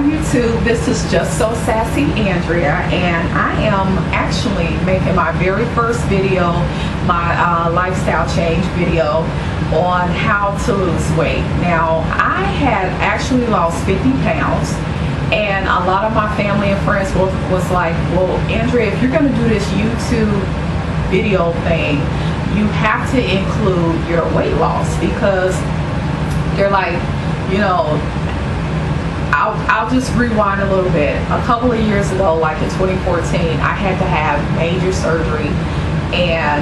YouTube. This is Just So Sassy Andrea, and I am actually making my very first video, my lifestyle change video on how to lose weight. Now, I had actually lost 50 pounds, and a lot of my family and friends was like, well, Andrea, if you're going to do this YouTube video thing, you have to include your weight loss, because they're like, you know, I'll just rewind a little bit. A couple of years ago, like in 2014, I had to have major surgery. And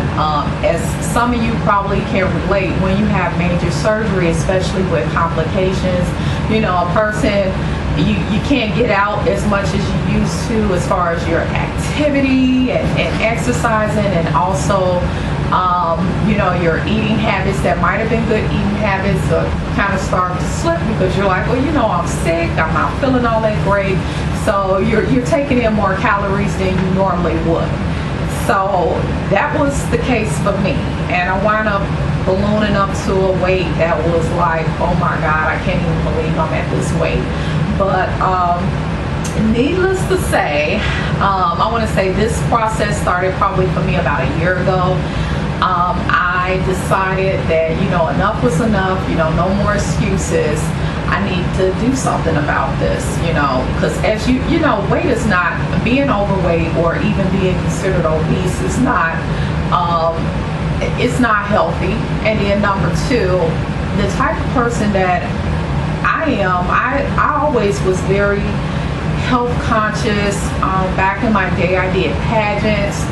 as some of you probably can relate, when you have major surgery, especially with complications, you know, a person, you can't get out as much as you used to as far as your activity and exercising, and also you know, your eating habits that might have been good eating habits kind of start to slip, because you're like, well, you know, I'm sick, I'm not feeling all that great, so you're taking in more calories than you normally would. So that was the case for me, and I wound up ballooning up to a weight that was like, oh my God, I can't even believe I'm at this weight. But needless to say, I want to say this process started probably for me about a year ago. I decided that, you know, enough was enough, you know, no more excuses. I need to do something about this, you know, because as you know, weight is not, being overweight or even being considered obese is not, it's not healthy. And then number two, the type of person that I am, I always was very health conscious. Back in my day, I did pageants.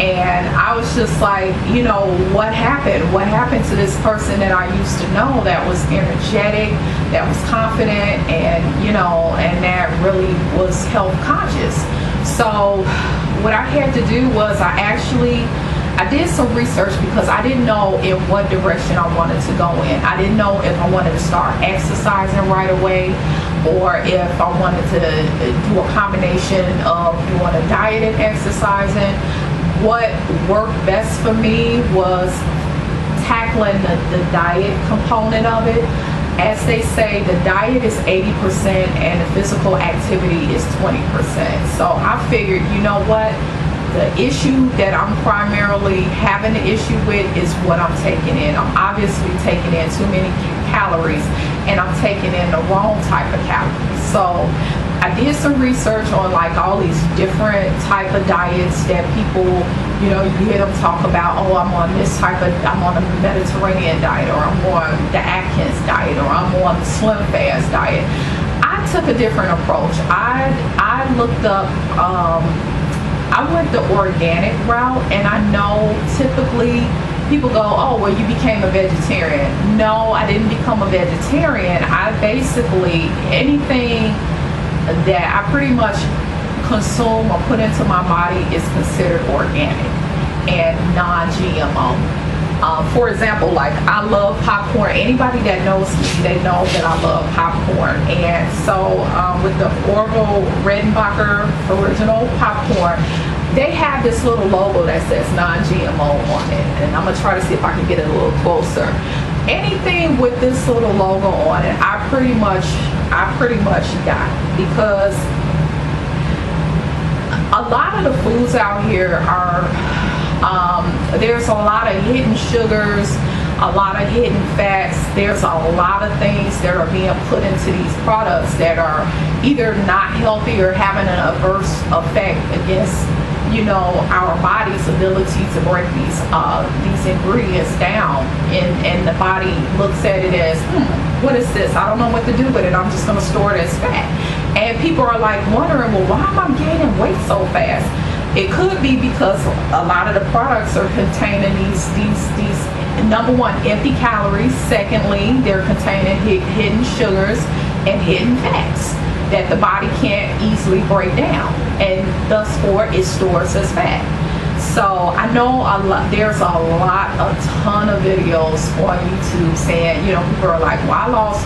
And I was just like, you know, what happened? What happened to this person that I used to know that was energetic, that was confident, and, you know, and that really was health conscious? So what I had to do was I did some research, because I didn't know in what direction I wanted to go in. I didn't know if I wanted to start exercising right away, or if I wanted to do a combination of doing a diet and exercising. What worked best for me was tackling the diet component of it. As they say, the diet is 80% and the physical activity is 20%. So I figured, you know what? The issue that I'm primarily having an issue with is what I'm taking in. I'm obviously taking in too many calories, and I'm taking in the wrong type of calories. So I did some research on like all these different type of diets that people, you know, you hear them talk about, oh, I'm on the Mediterranean diet, or I'm on the Atkins diet, or I'm on the Slim Fast diet. I took a different approach. I looked up, I went the organic route, and I know typically people go, oh, well, you became a vegetarian. No, I didn't become a vegetarian. I basically, anything that I pretty much consume or put into my body is considered organic and non-GMO. For example, like I love popcorn. Anybody that knows me, they know that I love popcorn. And so with the Orville Redenbacher original popcorn, they have this little logo that says non-GMO on it. And I'm gonna try to see if I can get it a little closer. Anything with this little logo on it, I pretty much got, because a lot of the foods out here are, there's a lot of hidden sugars, a lot of hidden fats. There's a lot of things that are being put into these products that are either not healthy or having an adverse effect against, you know, our body's ability to break these ingredients down, and the body looks at it as, what is this? I don't know what to do with it. I'm just going to store it as fat. And people are like wondering, well, why am I gaining weight so fast? It could be because a lot of the products are containing these number one, empty calories. Secondly, they're containing hidden sugars and hidden fats that the body can't easily break down, and thus for it stores as fat. So I know there's a ton of videos on YouTube saying, you know, people are like, well, I lost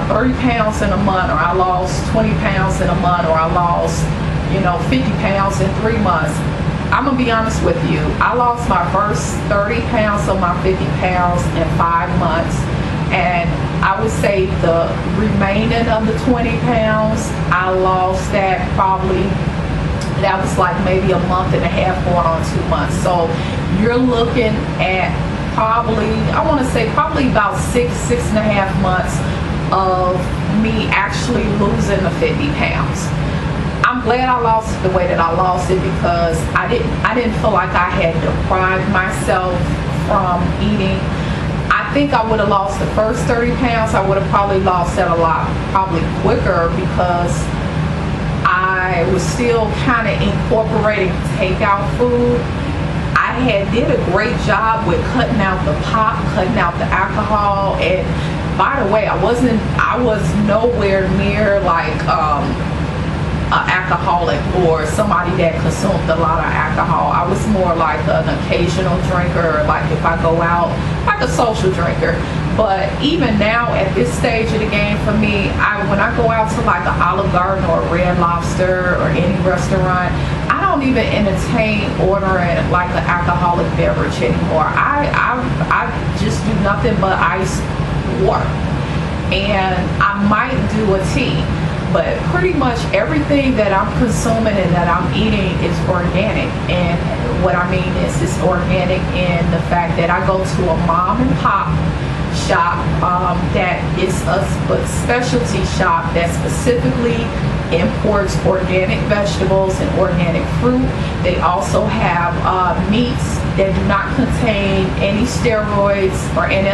30 pounds in a month, or I lost 20 pounds in a month, or I lost, you know, 50 pounds in 3 months. I'm gonna be honest with you. I lost my first 30 pounds of my 50 pounds in 5 months, and I would say the remaining of the 20 pounds, I lost that probably, that was like maybe a month and a half going on 2 months. So you're looking at probably, I want to say probably about 6.5 months of me actually losing the 50 pounds. I'm glad I lost it the way that I lost it, because I didn't feel like I had deprived myself from eating. I think I would have lost the first 30 pounds. I would have probably lost that a lot, probably quicker, because I was still kind of incorporating takeout food. I did a great job with cutting out the pop, cutting out the alcohol, and by the way, I was nowhere near like an alcoholic or somebody that consumed a lot of alcohol. I was more like an occasional drinker, like if I go out, like a social drinker. But even now at this stage of the game for me, when I go out to like an Olive Garden or a Red Lobster or any restaurant, I don't even entertain ordering like an alcoholic beverage anymore. I just do nothing but iced water, and I might do a tea. But pretty much everything that I'm consuming and that I'm eating is organic. And what I mean is it's organic in the fact that I go to a mom and pop shop that is a specialty shop that specifically imports organic vegetables and organic fruit. They also have meats that do not contain any steroids or any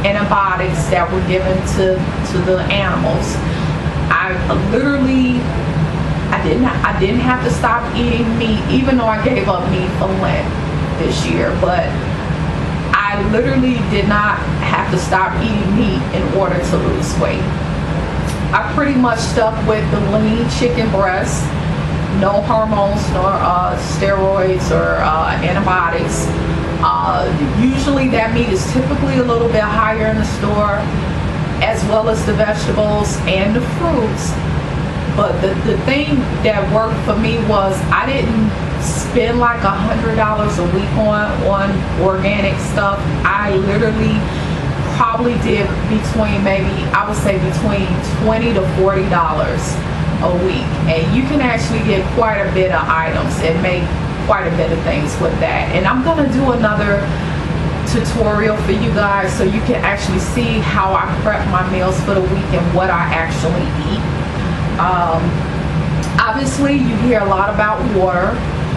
antibiotics that were given to the animals. I didn't have to stop eating meat, even though I gave up meat for Lent this year, but I literally did not have to stop eating meat in order to lose weight. I pretty much stuck with the lean chicken breast, no hormones, nor steroids or antibiotics. Usually that meat is typically a little bit higher in the store, as well as the vegetables and the fruits. But the thing that worked for me was I didn't spend like $100 a week on organic stuff. I literally probably did between between $20 to $40 a week. And you can actually get quite a bit of items and make quite a bit of things with that. And I'm gonna do another tutorial for you guys so you can actually see how I prep my meals for the week and what I actually eat. Obviously you hear a lot about water.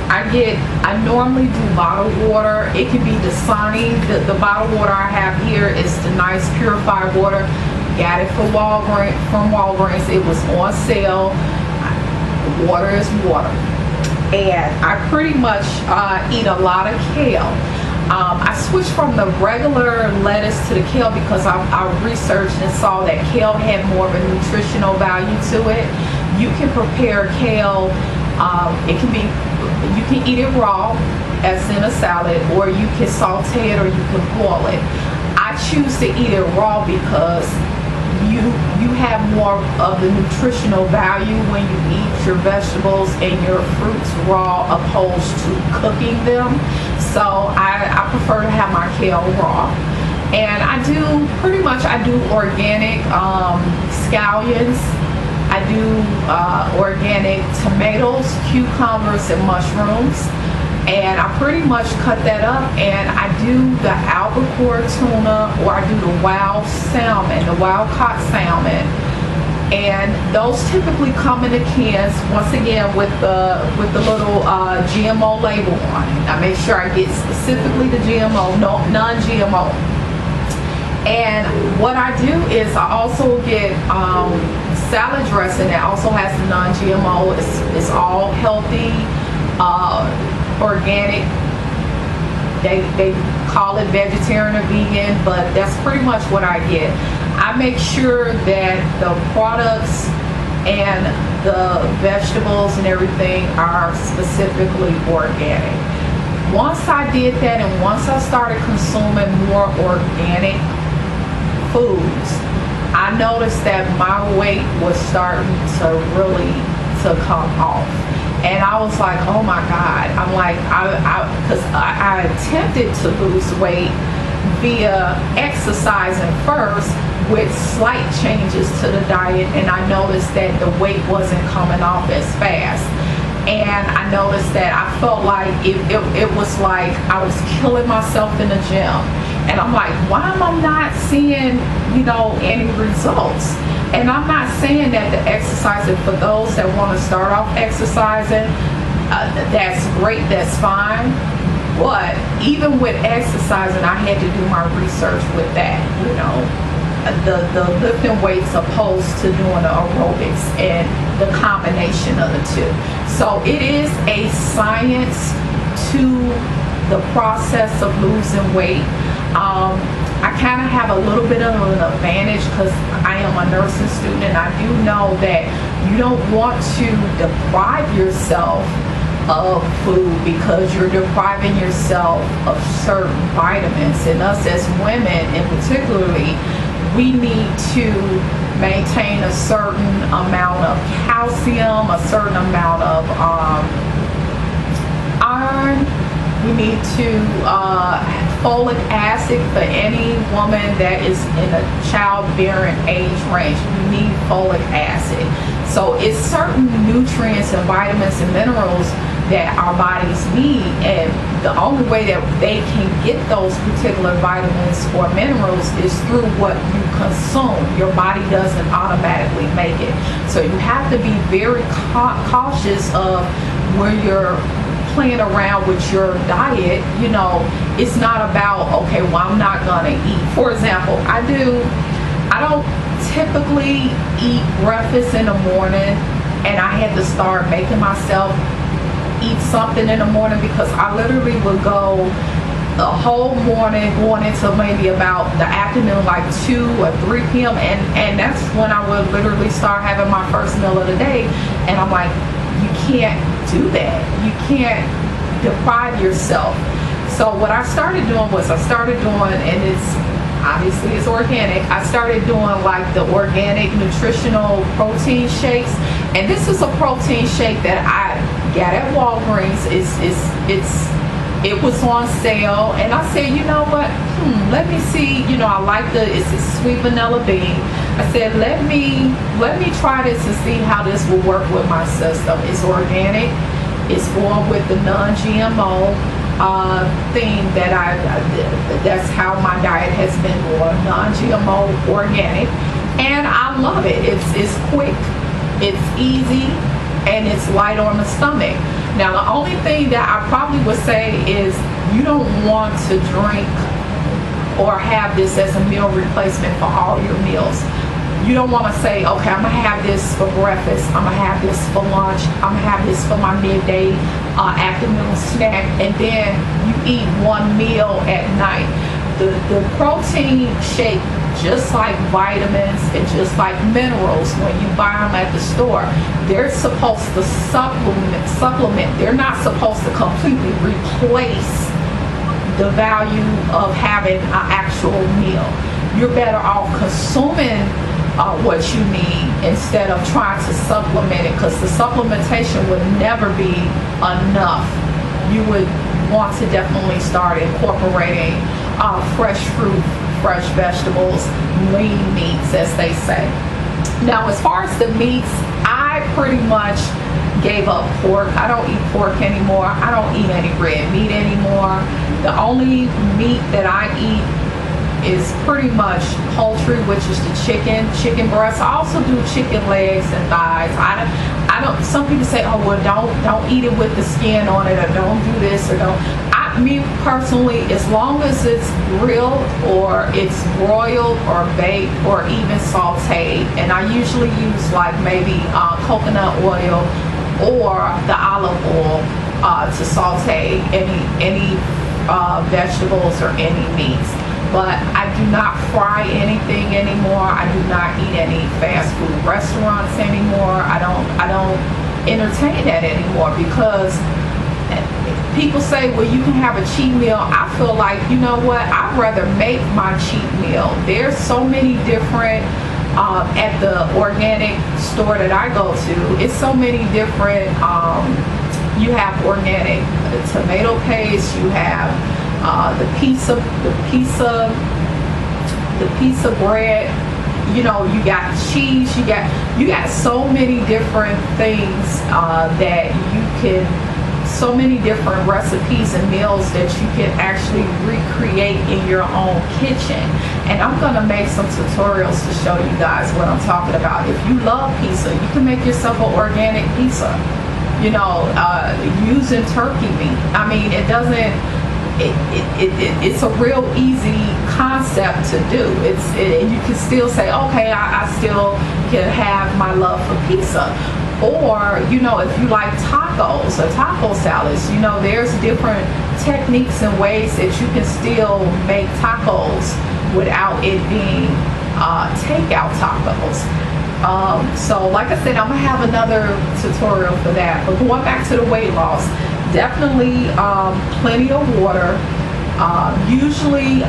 I normally do bottled water. It can be Dasani. The bottled water I have here is the nice purified water. Got it from Walgreens. It was on sale. Water is water. And I pretty much eat a lot of kale. I switched from the regular lettuce to the kale because I researched and saw that kale had more of a nutritional value to it. You can prepare kale. You can eat it raw, as in a salad, or you can saute it, or you can boil it. I choose to eat it raw because you have more of the nutritional value when you eat your vegetables and your fruits raw opposed to cooking them. So I prefer to have my kale raw. And I do organic scallions. I do organic tomatoes, cucumbers, and mushrooms. And I pretty much cut that up, and I do the albacore tuna, or I do the wild salmon, the wild caught salmon. And those typically come in the cans, once again, with the little GMO label on it. I make sure I get specifically the GMO, non-GMO. And what I do is I also get salad dressing that also has the non-GMO. It's all healthy, organic. They call it vegetarian or vegan, but that's pretty much what I get. I make sure that the products and the vegetables and everything are specifically organic. Once I did that, and once I started consuming more organic foods, I noticed that my weight was starting to really come off. And I was like, oh my God. I'm like, because I attempted to lose weight via exercising first with slight changes to the diet, and I noticed that the weight wasn't coming off as fast. And I noticed that I felt like it was like I was killing myself in the gym. And I'm like, why am I not seeing, any results? And I'm not saying that the exercising, for those that want to start off exercising, that's great, that's fine. But even with exercising, I had to do my research with that, the lifting weights opposed to doing the aerobics and the combination of the two. So it is a science to the process of losing weight. I kind of have a little bit of an advantage because I am a nursing student, and I do know that you don't want to deprive yourself of food because you're depriving yourself of certain vitamins. And us as women in particularly, we need to maintain a certain amount of calcium, a certain amount of iron. We need to folic acid for any woman that is in a childbearing age range. We need folic acid. So it's certain nutrients and vitamins and minerals that our bodies need, and the only way that they can get those particular vitamins or minerals is through what you consume. Your body doesn't automatically make it. So you have to be very cautious of where you're playing around with your diet. It's not about, okay, well, I'm not gonna eat. For example, I don't typically eat breakfast in the morning, and I had to start making myself eat something in the morning because I literally would go the whole morning going into maybe about the afternoon, like 2 or 3 p.m. And that's when I would literally start having my first meal of the day. And I'm like, you can't do that. You can't deprive yourself. So what I started doing was and it's organic. I started doing like the organic nutritional protein shakes. And this is a protein shake that I got at Walgreens. It was on sale, and I said, you know what? Let me see. I like it's a sweet vanilla bean. I said, let me try this and see how this will work with my system. It's organic. It's going with the non-GMO thing that's how my diet has been going, non-GMO, organic, and I love it. It's quick, it's easy, and it's light on the stomach. Now, the only thing that I probably would say is you don't want to drink or have this as a meal replacement for all your meals. You don't want to say, okay, I'm going to have this for breakfast, I'm going to have this for lunch, I'm going to have this for my midday afternoon snack, and then you eat one meal at night. The protein shake, just like vitamins and just like minerals, when you buy them at the store, they're supposed to supplement. They're not supposed to completely replace the value of having an actual meal. You're better off consuming what you need instead of trying to supplement it, because the supplementation would never be enough. You would want to definitely start incorporating fresh fruit, fresh vegetables, lean meats, as they say. Now, as far as the meats, I pretty much gave up pork. I don't eat pork anymore. I don't eat any red meat anymore. The only meat that I eat is pretty much poultry, which is the chicken breast. I also do chicken legs and thighs. I don't. Some people say, oh well, don't eat it with the skin on it, or don't do this, or don't. Me personally, as long as it's grilled or it's broiled or baked or even sauteed, and I usually use like maybe coconut oil or the olive oil to saute any vegetables or any meats. But I do not fry anything anymore. I do not eat any fast food restaurants anymore. I don't entertain that anymore, because people say, well, you can have a cheat meal. I feel like, you know what, I'd rather make my cheat meal. There's so many different, at the organic store that I go to, it's so many different, you have organic tomato paste, you have the pizza bread. You know, you got cheese, you got so many different things that you can, so many different recipes and meals that you can actually recreate in your own kitchen. And I'm gonna make some tutorials to show you guys what I'm talking about. If you love pizza, you can make yourself an organic pizza, you know, using turkey meat. I mean, it doesn't, it's a real easy concept to do. You can still say, okay, I still can have my love for pizza. Or, you know, if you like tacos or taco salads, you know, there's different techniques and ways that you can still make tacos without it being takeout tacos. So like I said, I'm gonna have another tutorial for that. But going back to the weight loss, definitely plenty of water. Usually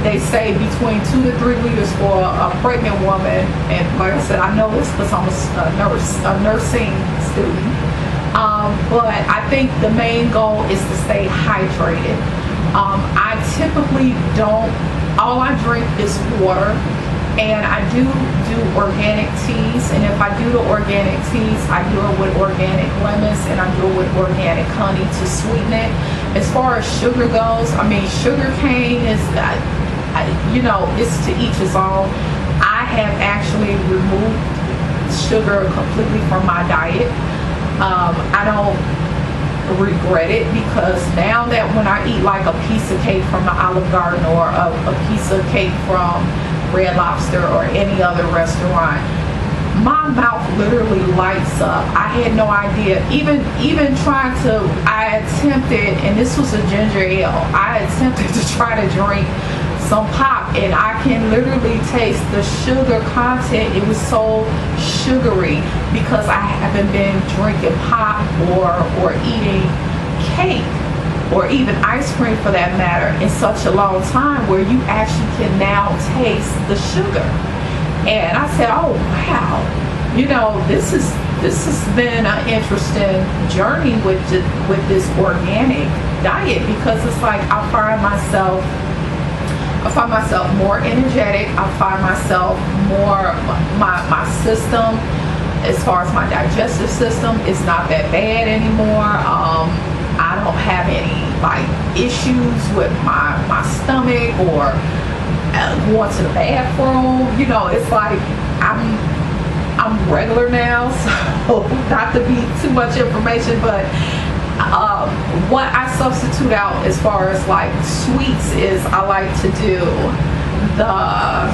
they say between 2 to 3 liters for a pregnant woman, and like I said, I know this because I'm a nursing student. But I think the main goal is to stay hydrated. I typically don't, all I drink is water, and I do organic teas, and if I do the organic teas, I do it with organic lemons, and I do it with organic honey to sweeten it. As far as sugar goes, I mean, sugar cane is, you know, it's to each his own. I have actually removed sugar completely from my diet. I don't regret it, because now that when I eat like a piece of cake from the Olive Garden or a piece of cake from Red Lobster or any other restaurant, my mouth literally lights up. I had no idea. Even trying to, I attempted, and this was a ginger ale, I attempted to try to drink some pop, and I can literally taste the sugar content. It was so sugary because I haven't been drinking pop or eating cake or even ice cream for that matter in such a long time, where you actually can now taste the sugar. And I said, oh wow, you know, this has been an interesting journey with this organic diet, because it's like I find myself more energetic. I find myself more, my system, as far as my digestive system, is not that bad anymore. I don't have any like issues with my stomach or going to the bathroom. You know, it's like I'm regular now, so not to be too much information, but what I substitute out as far as like sweets is I like to do the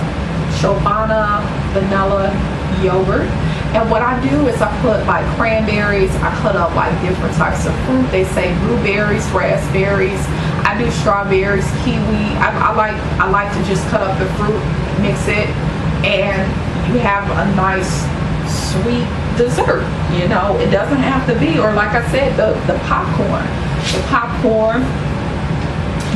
Chobani vanilla yogurt. And what I do is I put like cranberries, I cut up like different types of fruit. They say blueberries, raspberries. I do strawberries, kiwi. I like to just cut up the fruit, mix it, and you have a nice sweet dessert. You know, it doesn't have to be, or like I said, the popcorn. The popcorn,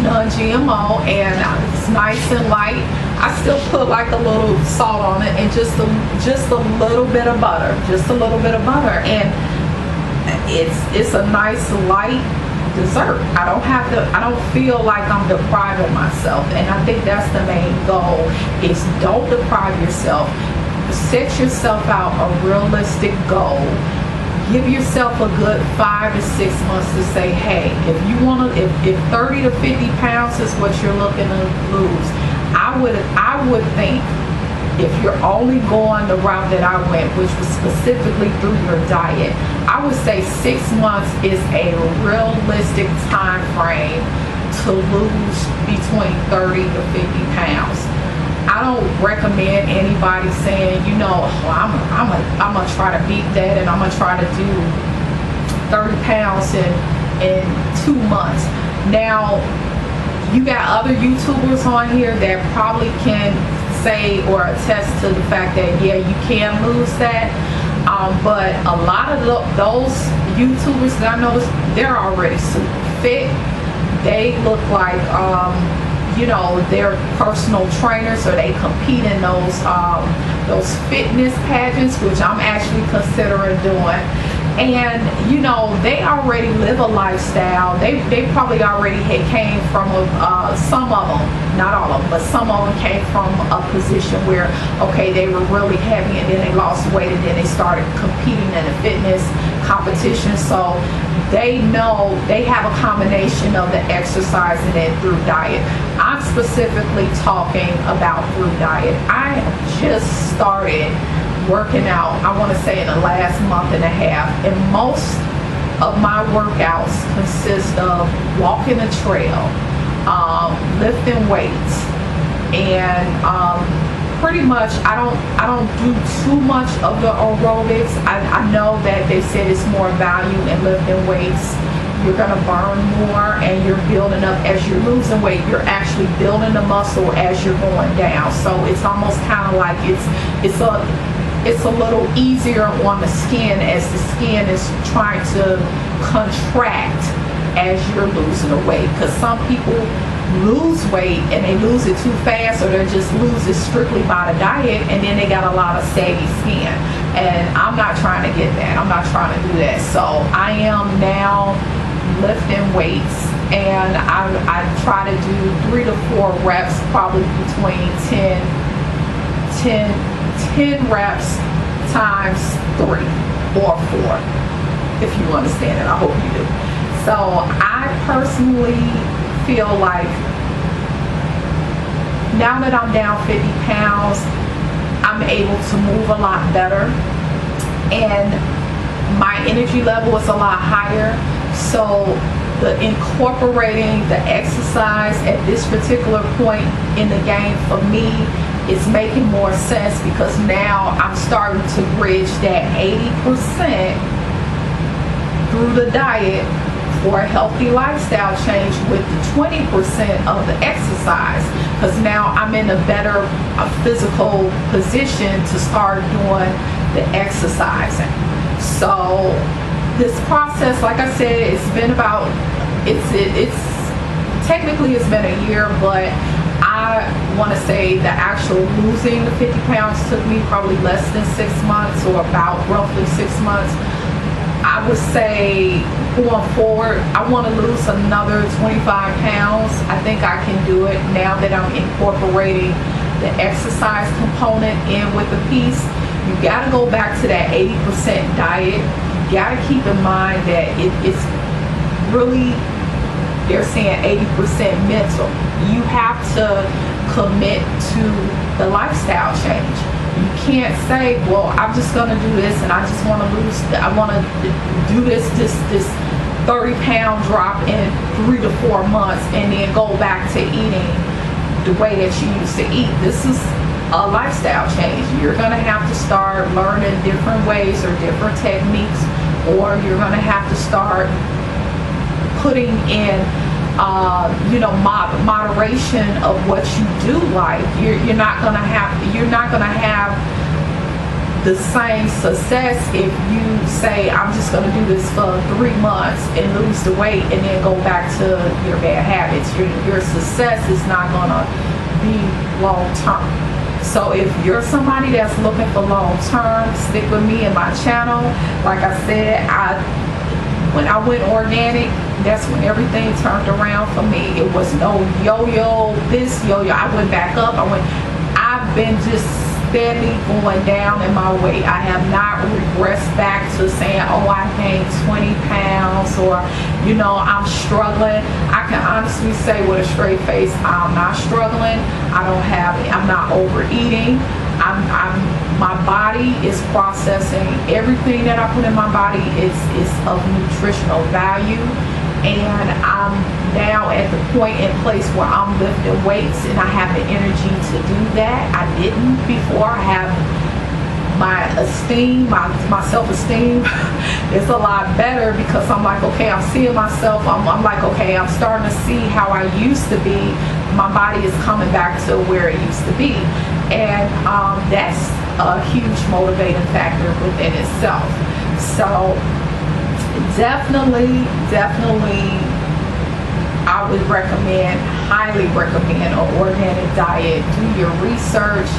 non-GMO, and it's nice and light. I still put like a little salt on it and just a little bit of butter, and it's a nice light dessert. I don't feel like I'm depriving myself, and I think that's the main goal, is don't deprive yourself. Set yourself out a realistic goal. Give yourself a good 5 to 6 months to say, hey, if 30 to 50 pounds is what you're looking to lose, I would think, if you're only going the route that I went, which was specifically through your diet, I would say 6 months is a realistic time frame to lose between 30 to 50 pounds. I don't recommend anybody saying, you know, I'm gonna try to beat that, and I'm gonna try to do 30 pounds in 2 months. Now, you got other YouTubers on here that probably can say or attest to the fact that, yeah, you can lose that. But a lot of those YouTubers that I noticed, they're already super fit. They look like, you know, they're personal trainers, or they compete in those fitness pageants, which I'm actually considering doing. And you know, they already live a lifestyle. They probably already came from some of them, not all of them, but some of them came from a position where, okay, they were really heavy and then they lost weight and then they started competing in a fitness competition. So they know they have a combination of the exercise and then through diet. I'm specifically talking about through diet. I just started working out, I want to say in the last month and a half, and most of my workouts consist of walking the trail, lifting weights, and pretty much I don't do too much of the aerobics. I know that they said it's more value in lifting weights. You're going to burn more and you're building up as you're losing weight. You're actually building the muscle as you're going down. So it's almost kind of like it's a little easier on the skin as the skin is trying to contract as you're losing the weight. Because some people lose weight and they lose it too fast, or they just lose it strictly by the diet, and then they got a lot of saggy skin. And I'm not trying to get that. I'm not trying to do that. So I am now lifting weights, and I try to do 3 to 4 reps, probably between 10 reps times 3 or 4, if you understand it. I hope you do. So I personally feel like now that I'm down 50 pounds, I'm able to move a lot better and my energy level is a lot higher. So incorporating the exercise at this particular point in the game for me is making more sense, because now I'm starting to bridge that 80% through the diet for a healthy lifestyle change with the 20% of the exercise, because now I'm in a better physical position to start doing the exercising. So this process, like I said, it's been about, it's technically it's been a year, but I want to say the actual losing the 50 pounds took me probably less than 6 months, or about roughly 6 months. I would say going forward, I want to lose another 25 pounds. I think I can do it now that I'm incorporating the exercise component in with the piece. You got to go back to that 80% diet. You got to keep in mind that it's really, they're saying 80% mental. You have to commit to the lifestyle change. You can't say, well, I'm just going to do this and I just want to lose, I want to do this 30-pound drop in 3 to 4 months and then go back to eating the way that you used to eat. This is a lifestyle change. You're going to have to start learning different ways or different techniques, or you're going to have to start putting in moderation of what you do like. You're not gonna have the same success if you say, I'm just gonna do this for 3 months and lose the weight and then go back to your bad habits. Your success is not gonna be long term. So if you're somebody that's looking for long term, stick with me and my channel. Like I said, when I went organic, that's when everything turned around for me. It was no yo-yo, this yo-yo. I went back up. I've been just steadily going down in my weight. I have not regressed back to saying, oh, I gained 20 pounds or, I'm struggling. I can honestly say with a straight face, I'm not struggling. I'm not overeating. My body is processing everything that I put in my body is of nutritional value, and I'm now at the point and place where I'm lifting weights and I have the energy to do that. I didn't before. I have my esteem, my self-esteem is a lot better, because I'm like, okay, I'm seeing myself. I'm like, okay, I'm starting to see how I used to be. My body is coming back to where it used to be. And that's a huge motivating factor within itself. So definitely, I would highly recommend an organic diet. Do your research,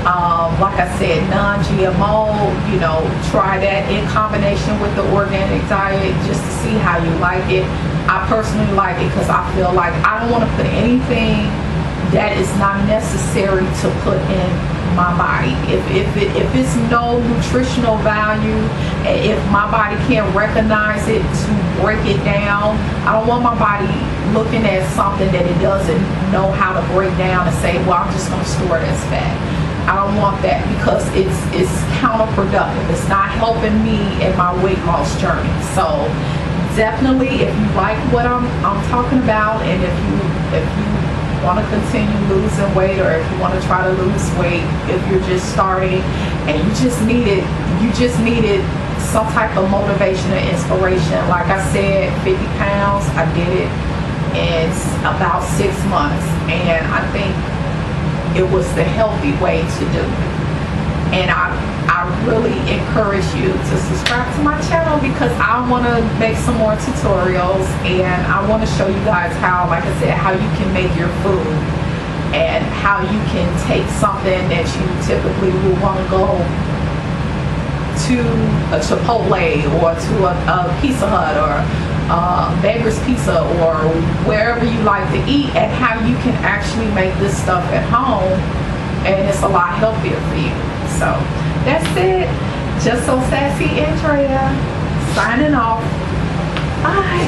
Like I said, non-GMO, you know, try that in combination with the organic diet just to see how you like it. I personally like it because I feel like I don't want to put anything that is not necessary to put in my body. If it's no nutritional value, if my body can't recognize it to break it down, I don't want my body looking at something that it doesn't know how to break down and say, well, I'm just going to store it as fat. I don't want that because it's counterproductive. It's not helping me in my weight loss journey. So definitely, if you like what I'm talking about, and if you want to continue losing weight, or if you want to try to lose weight, if you're just starting and you just needed some type of motivation and inspiration. Like I said, 50 pounds, I did it in about 6 months, and I think it was the healthy way to do it. And I really encourage you to subscribe to my channel because I want to make some more tutorials, and I want to show you guys how, like I said, how you can make your food and how you can take something that you typically would want to go to a Chipotle or to a Pizza Hut or Beggar's Pizza or wherever you like to eat, and how you can actually make this stuff at home, and it's a lot healthier for you. So that's it. Just So Sassy Andrea signing off. Bye.